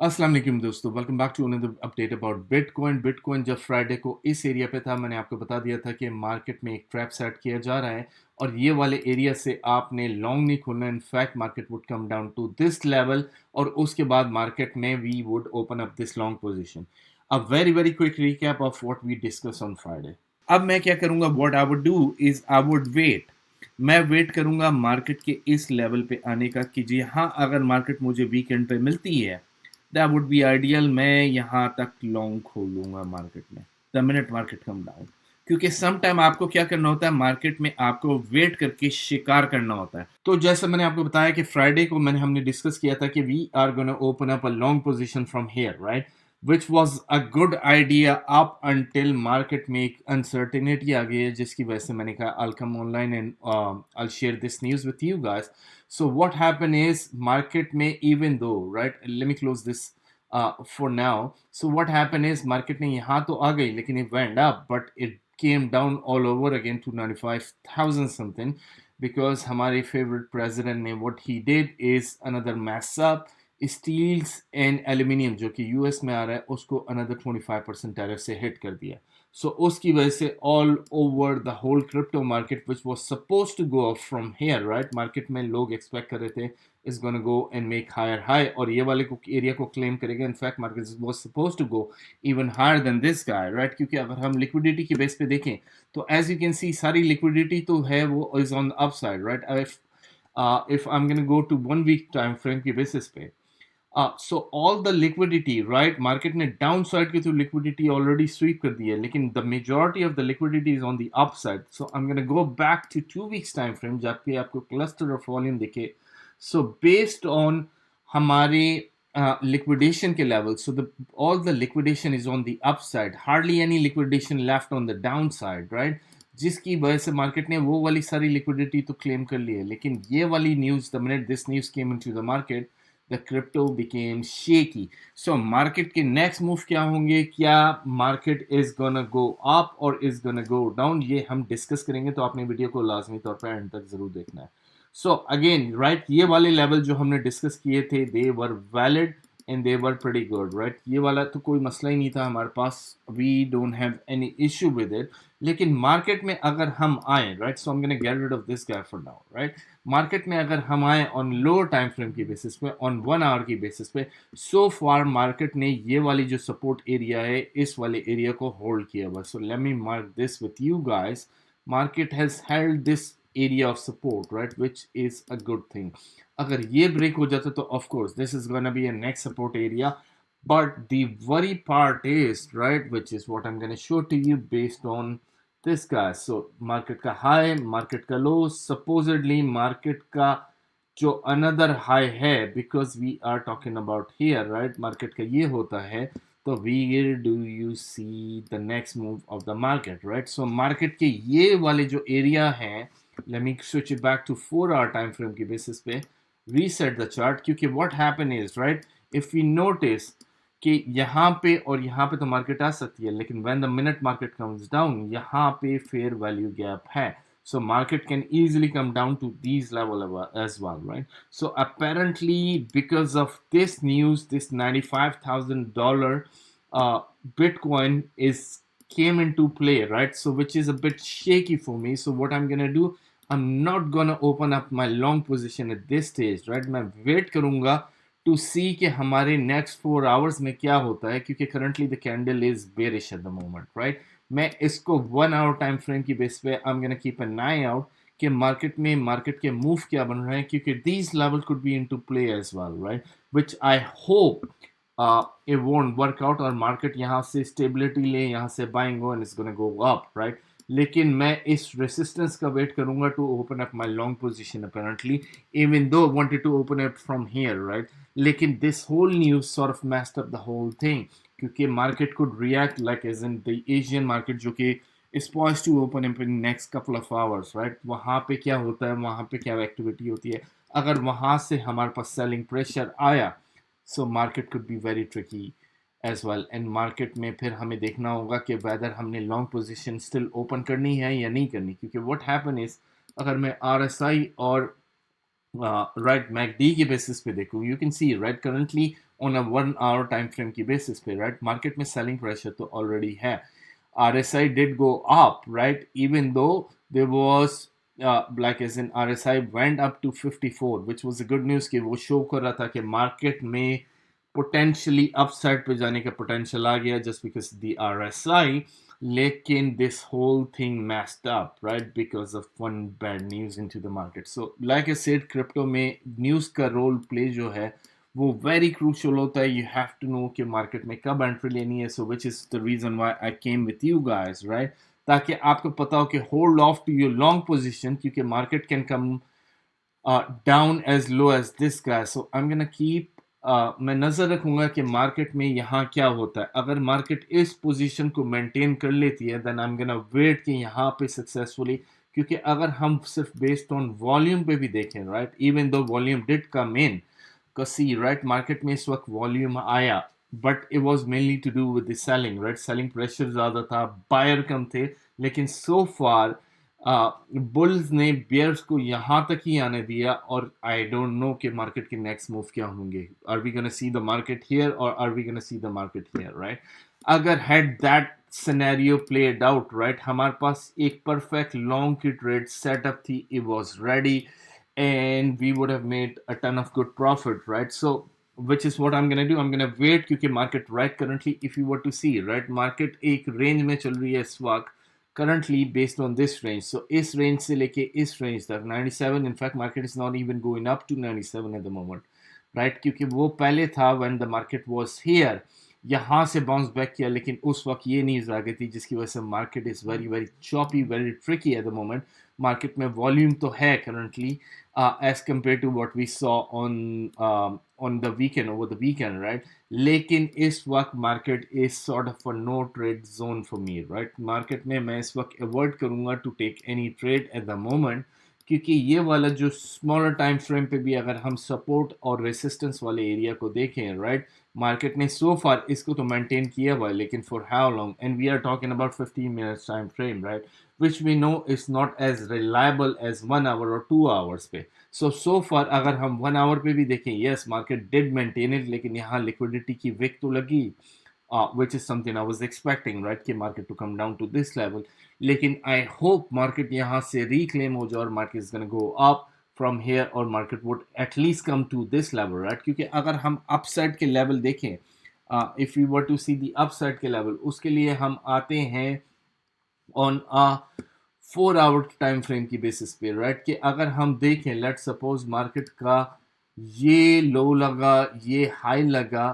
अस्सलाम वालेकुम दोस्तों, welcome back to another update about bitcoin. जब फ्राइडे को इस एरिया पे था, मैंने आपको बता दिया था कि मार्केट में एक ट्रैप सेट किया जा रहा है और ये वाले एरिया से आपने लॉन्ग नहीं खोलना। In fact market would come down to this level और उसके बाद मार्केट में we would open up this long position. A very very quick recap of what we discuss on Friday. अब मैं क्या करूंगा, what I would do is I would wait. मैं wait करूंगा मार्केट के इस लेवल पे आने का कि जी हाँ, अगर मार्केट मुझे वीकेंड पे मिलती है दैट वुड बी आइडियल। मैं यहाँ तक लॉन्ग खोलूंगा मार्केट में the minute market come down, क्योंकि सम टाइम आपको क्या करना होता है, मार्केट में आपको वेट करके शिकार करना होता है। तो जैसे मैंने आपको बताया कि फ्राइडे को हमने डिस्कस किया था कि we are gonna open up a long position from here, right, which was a good idea up until market में एक uncertainty आ गई है, जिसकी वजह से मैंने कहा I'll come online and I'll share this news with you guys. So what happened is market में, even though, right, let me close this for now. So what happened is market ने यहाँ तो आ गई लेकिन it went up but it came down all over again to 95,000 something, because हमारे favorite president ने what he did is another mess up steels and aluminium जो कि US में आ रहा है उसको अनदर 25% टैरिफ से हिट कर दिया। सो उसकी वजह से all over the whole crypto market which was suppose to go up from here, right, market में लोग एक्सपेक्ट कर रहे थे is gonna go and make higher high और ये वाले को एरिया को क्लेम करेगा। In fact market was suppose to go even higher than this guy, right, क्योंकि अगर हम लिक्विडिटी की बेस पे देखें तो एज यू कैन सी सारी लिक्विडिटी तो है वो is on the upside, right. If I am gonna go to 1 week time frame की बेसिस पे, so all the liquidity, right, market ने downside के through liquidity already sweep कर दी है, लेकिन the majority of the liquidity is on the upside. So I'm going to go back to 2 weeks time frame जब पे आपको cluster of volume दिखे। So based on हमारे liquidation के level, so all the liquidation is on the upside, hardly any liquidation left on the downside, right, जिसकी वजह से market ने वो वाली सारी लिक्विडिटी तो क्लेम कर ली है। लेकिन ये वाली news, the minute this news came into the market, the crypto became shaky. So market के next move क्या होंगे, क्या market is gonna go up or is gonna go down, ये हम डिस्कस करेंगे। तो आपने वीडियो को लाजमी तौर पर एंड तक जरूर देखना है। सो अगेन, राइट, ये वाले लेवल जो हमने डिस्कस किए थे they were valid and they were pretty good, right. ये वाला तो कोई मसला ही नहीं था हमारे पास, we don't have any issue with it. लेकिन मार्केट में अगर हम आए, right, so I am gonna get rid of this guy for now, right. Market में अगर हम आए ऑन लोअर टाइम फ्रेम की बेसिस पे, ऑन 1 आवर की बेसिस पे, सो फार मार्केट ने ये वाली जो सपोर्ट एरिया है इस वाले एरिया को होल्ड किया हुआ। So let me mark this with you guys, market has held this area of support, right, which is a good thing. अगर ये break हो जाता तो of course this is gonna be a next support area, but the worry part is, right, which is what I'm gonna show to you based on this guy. So market का high, market का low, supposedly market का जो another high है, because we are talking about here, right, market का ये होता है, तो where do you see the next move of the market, right? So market के ये वाले जो area हैं, let me switch it back to 4 hour time frame की basis पे, reset the chart, क्योंकि what happen is, right, if we notice कि यहाँ पे और यहाँ पे तो मार्केट आ सकती है, लेकिन when the minute market comes down यहाँ पे fair value gap है, so market can easily come down to these level as well, right? So apparently because of this news, this $95,000 Bitcoin is came into play, right? So which is a bit shaky for me. So what I'm gonna do, I'm not gonna open up my long position at this stage, right? मैं wait करूँगा to see कि हमारे next 4 hours में क्या होता है, क्योंकि currently the candle is bearish at the moment, right? मैं इसको 1 hour टाइम फ्रेम की बेस पे I'm gonna keep an eye out कि मार्केट के मूव क्या बन रहे हैं, क्योंकि these level could be into play as well, right? Which I hope it won't work out और मार्केट यहाँ से स्टेबिलिटी ले, यहाँ से बाइंग हो and it's gonna go up, right. लेकिन मैं इस रेसिस्टेंस का वेट करूंगा to open up my long position apparently, even though wanted to open up from here, right. लेकिन this whole news sort of messed up the whole thing, क्योंकि market could react like as in the Asian market जो कि is poised to open up in next couple of hours, right? वहाँ पे क्या होता है, वहाँ पे क्या एक्टिविटी होती है, अगर वहाँ से हमारे पास सेलिंग प्रेशर आया, so market could be very tricky as well. And market में फिर हमें देखना होगा कि वेदर हमने लॉन्ग पोजीशन स्टिल ओपन करनी है या नहीं करनी, क्योंकि व्हाट हैपन इज, अगर मैं आरएसआई और राइट मैकडी के बेसिस पे देखूँ, you can see right currently on a 1 hour time frame की बेसिस पे, राइट? मार्केट में सेलिंग प्रेशर तो ऑलरेडी है. RSI did go up, right? Even though there was like as in RSI went up to 54, which was a good news कि वो show कर रहा था कि मार्केट में पोटेंशियली अपसाइड पे जाने का पोटेंशियल आ गया जस्ट बिकॉज द RSI. लेकिन this whole thing messed up, right, because of one bad news into the market. So like I said, crypto में न्यूज का रोल प्ले जो है वो वेरी क्रूशल होता है. यू हैव टू नो कि market में कब एंट्री लेनी है. So which is the reason why I came with you guys, right, ताकि आपको पता हो कि hold of to your long position, क्योंकि market can come down as low as this guy. So I'm gonna keep मैं नज़र रखूंगा कि मार्केट में यहाँ क्या होता है. अगर मार्केट इस पोजीशन को मेंटेन कर लेती है then I am gonna wait कि यहाँ पे सक्सेसफुली, क्योंकि अगर हम सिर्फ बेस्ड ऑन वॉल्यूम पे भी देखें, right, even though volume did come in कसी, राइट, मार्केट में इस वक्त वॉल्यूम आया but it was mainly to do with the selling, right. Selling pressure ज़्यादा था, बायर कम थे. लेकिन सो फार बुल्स ने बियर्स को यहाँ तक ही आने दिया और आई डोंट नो कि मार्केट के नेक्स्ट मूव क्या होंगे. Are we gonna see the market here और are we gonna see the market here, right? अगर had that scenario played out, right, हमारे पास एक परफेक्ट लॉन्ग की ट्रेड सेटअप थी, it was ready and we would have made a ton of good profit, right? So which is what I'm gonna do. I'm gonna wait क्योंकि market right currently if you were to see, right, market एक range में चल रही है इस वक्त currently based on this range. So इस range से लेके इस range तक 97, in fact market is not even going up to 97 at the moment, right? क्योंकि वो पहले था when the market was here, यहाँ से बाउंस बैक किया, लेकिन उस वक्त ये न्यूज़ आ गई थी जिसकी वजह से market is very very choppy, very tricky at the moment. Market में वॉल्यूम तो है currently as compare to what we saw on the weekend, over the weekend, right. लेकिन इस वक्त market is sort of a no trade zone for me, right. Market में मैं इस वक्त अवॉइड करूंगा to take any trade at the moment, क्योंकि ये वाला जो स्मॉलर टाइम फ्रेम पे भी अगर हम सपोर्ट और रेसिस्टेंस वाले एरिया को देखें, राइट, मार्केट ने सो फार इसको तो मेंटेन किया हुआ है, लेकिन for how long, and we are talking about 15 minutes time frame, right, which we know is not as reliable as 1 hour or 2 hours पे. So far अगर हम 1 hour पे भी देखें, yes, market did maintain it, लेकिन यहाँ liquidity की wick तो लगी, which is something I was expecting, right, कि market to come down to this level. लेकिन I hope market यहाँ से reclaim हो जाए और market is gonna go up from here, और market would at least come to this level, right? क्योंकि अगर हम upside के level देखें, if we were to see the upside के level, उसके लिए हम आते हैं on a 4 hour time frame की बेसिस पे, राइट, कि अगर हम देखें, लेट सपोज मार्केट का ये लो लगा, ये हाई लगा,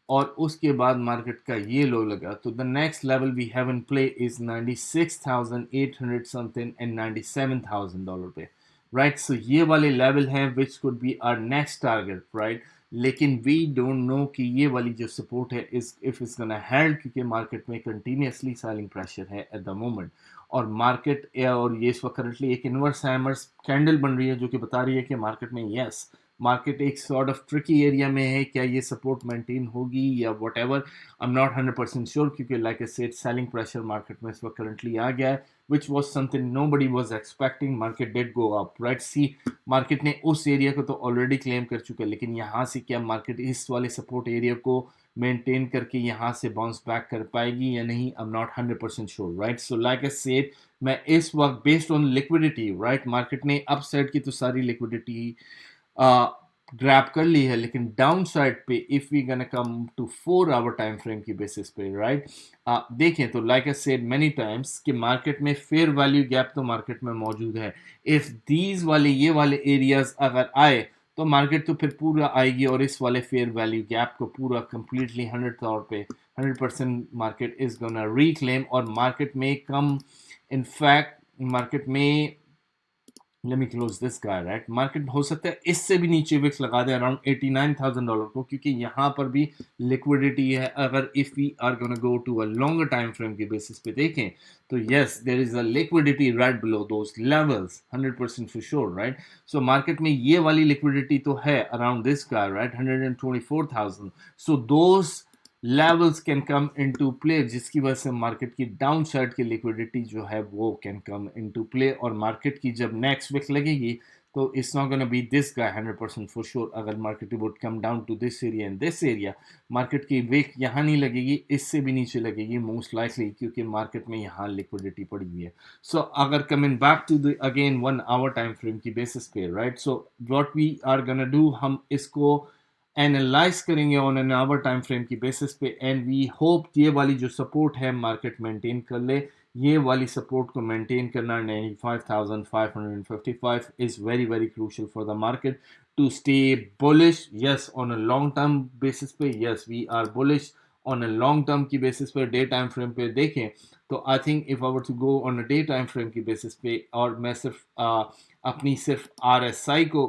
और उसके बाद मार्केट का ये लो लगा, तो the next level we have in play is 96,800 something and $97,000 पे, राइट. सो ये वाले लेवल हैं which could be our next target, right. लेकिन वी डोंट नो कि ये वाली जो सपोर्ट है इस इफ इट्स गोना हेल्ड, क्योंकि मार्केट में कंटिन्यूसली सेलिंग प्रेशर है एट द मोमेंट. और मार्केट और ये इस वक्त करंटली एक इनवर्स हैमर्स कैंडल बन रही है जो कि बता रही है कि मार्केट में यस, मार्केट एक सॉर्ट ऑफ ट्रिकी एरिया में है. क्या ये सपोर्ट मेंटेन होगी या whatever, I am not 100% sure, क्योंकि like I said selling pressure market में इस वक्त करंटली आ गया है, which was something nobody was expecting. Market did go up, right? See, market ने उस एरिया को तो ऑलरेडी क्लेम कर चुका है, लेकिन यहाँ से क्या मार्केट इस वाले सपोर्ट एरिया को मेंटेन करके यहाँ से बाउंस बैक कर पाएगी या नहीं, I am not 100% sure, right. So like I said, मैं इस वक्त based on liquidity, right, market ने अप साइड की तो सारी लिक्विडिटी ग्रैब कर ली है, लेकिन डाउन साइड पे if we gonna come to 4 hour time frame की बेसिस पे, राइट, देखें तो like I said many times कि मार्केट में फेयर वैल्यू गैप तो मार्केट में मौजूद है. इफ दीज वाले ये वाले एरियाज अगर आए तो मार्केट तो फिर पूरा आएगी और इस वाले फेयर वैल्यू गैप को पूरा कंप्लीटली 100 तौर पे 100% मार्केट इज गोना रिक्लेम, और मार्केट में कम, इनफैक्ट मार्केट में, let me close this guy, right, market हो सकता है इससे भी नीचे विक्स लगा दे अराउंड $89,000 को, क्योंकि यहाँ पर भी लिक्विडिटी है. अगर if we are gonna go to a longer time frame के बेसिस पे देखें तो yes, there is a liquidity right below those levels 100% for sure, right. So market में ये वाली लिक्विडिटी तो है around this guy, right, 124,000. So those levels can come into play, जिसकी वजह से मार्केट की डाउन साइड की लिक्विडिटी जो है वो कैन कम इनटू प्ले, और मार्केट की जब नेक्स्ट विक लगेगी तो it's not gonna be this guy 100% for sure. अगर market would come down to this area and this area, market की वेक यहाँ नहीं लगेगी, इससे भी नीचे लगेगी मोस्ट लाइकली, क्योंकि मार्केट में यहाँ लिक्विडिटी पड़ी हुई है। सो अगर coming back to the again 1 hour time frame की बेसिस पे, right, so what we are gonna do, हम इसको एनालाइज करेंगे on an hour time frame की बेसिस पे, एंड वी होप ये वाली जो सपोर्ट है मार्केट मेंटेन कर ले। ये वाली सपोर्ट को मेंटेन करना 95,555 is very very crucial for the market to stay bullish. Yes, on a long term basis पे, yes we are bullish on a long term की बेसिस पे। डे टाइम फ्रेम पे देखें तो I think if I were to go on a day time frame की basis पे, और मैं सिर्फ अपनी सिर्फ RSI को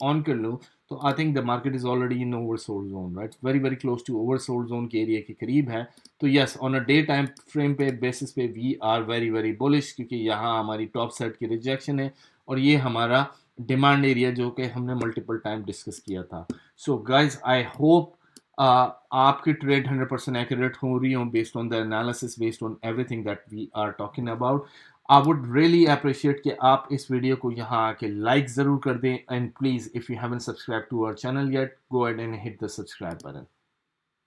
ऑन कर लूँ, तो I think the market is already in oversold zone, right, very very close to oversold zone के एरिया के करीब है। तो yes, on a day time frame पे बेसिस पे we are very very bullish, क्योंकि यहाँ हमारी टॉप साइड की रिजेक्शन है, और ये हमारा डिमांड एरिया जो कि हमने मल्टीपल टाइम डिस्कस किया था। सो गाइज आई होप आपकी ट्रेड 100% एक्यूरेट हो रही हो based on the analysis, based on everything that we are talking about. I would really appreciate कि आप इस वीडियो को यहाँ आके लाइक ज़रूर कर दें, and please if you haven't subscribe to our channel yet, go ahead and hit the subscribe button.